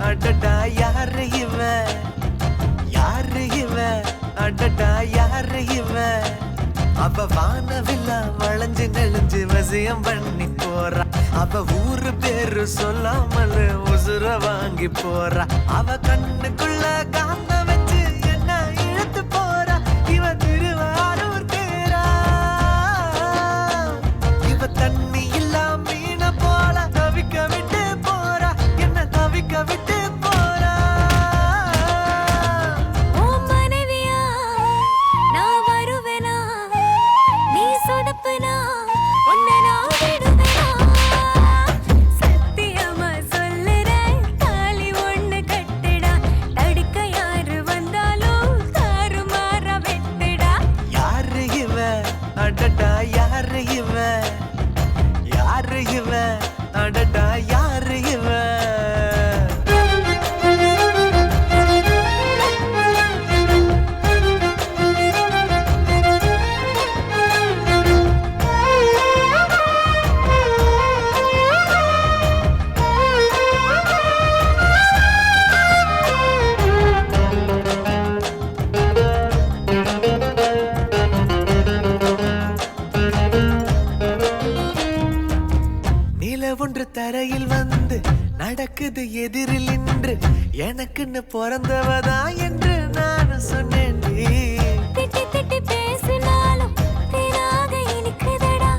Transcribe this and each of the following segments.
அடடா யாரு இவன் யாரு இவன் அடடா யாரு இவன் அவ வானவில்லா வளைஞ்சு நெளிஞ்சு வசியம் பண்ணி போறா அவ ஊரு பேரு சொல்லாமல் உசுர வாங்கி போறா அவ கண்ணுக்குள்ள காந்த வச்சு என்ன இழுத்து போறா இவ திருவாரூர் தேரா இவ தண்ணி இல்லா மீன போல தவிக்க விட்டு போறா என்ன தவிக்க விட்டு போறா அடடா யாரு இவன் யாரு இவன் அடடா யாரு இவன் ஒன்று தரையில் வந்து நடக்குது எதிரில் நின்று எனக்குன்னு பிறந்தவதா என்று நான் சொன்னேன் திட்டி திட்டி பேசினாலும் தேனாக இனிக்குதடா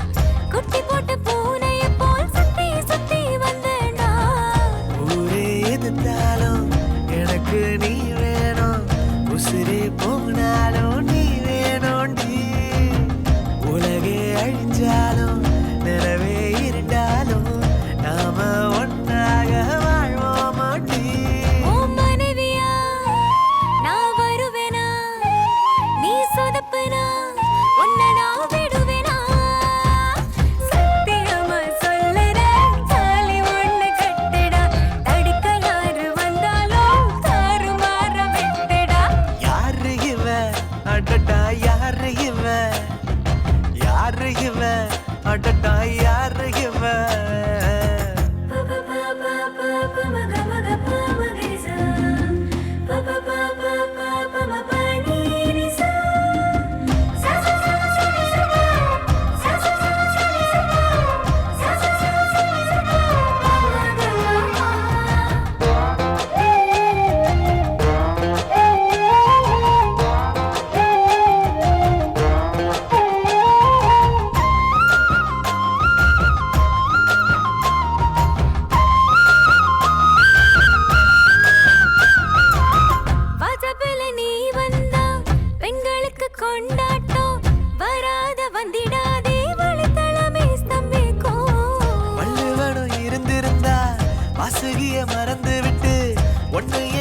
குட்டி போட்டு பூனைய போல் சுத்தி சுத்தி வந்தேடா ஊரே எதிர்த்தாலும் எனக்கு நீ வேணும் உசிரே போனாலும் நீ வேணும்டி உலகே அழிஞ்சாலும் நிலவே இருந்தாலும் நாம ஒன்றாக வாழ்வோமாட்டி உன் மனைவியா நான் வருவேனா நீ சொதப்பனா உன்னை நான் விடுவேனா சத்தியமா சொல்லுறேன் தாலி ஒண்ணு கட்டுடா தடுக்க யாரு வந்தாலும் தாறுமாற விட்டுடா யாரு இவன் அடடா யாரு இவன் யாரு இவன் அடடா யாரு இவன் கொண்டாட்டம் வராத வந்திடாதே வழித்தளமே ஸ்தம்பிக்கும் வள்ளுவனும் இருந்திருந்தா வாசுகிய மறந்து விட்டு ஒன்னைய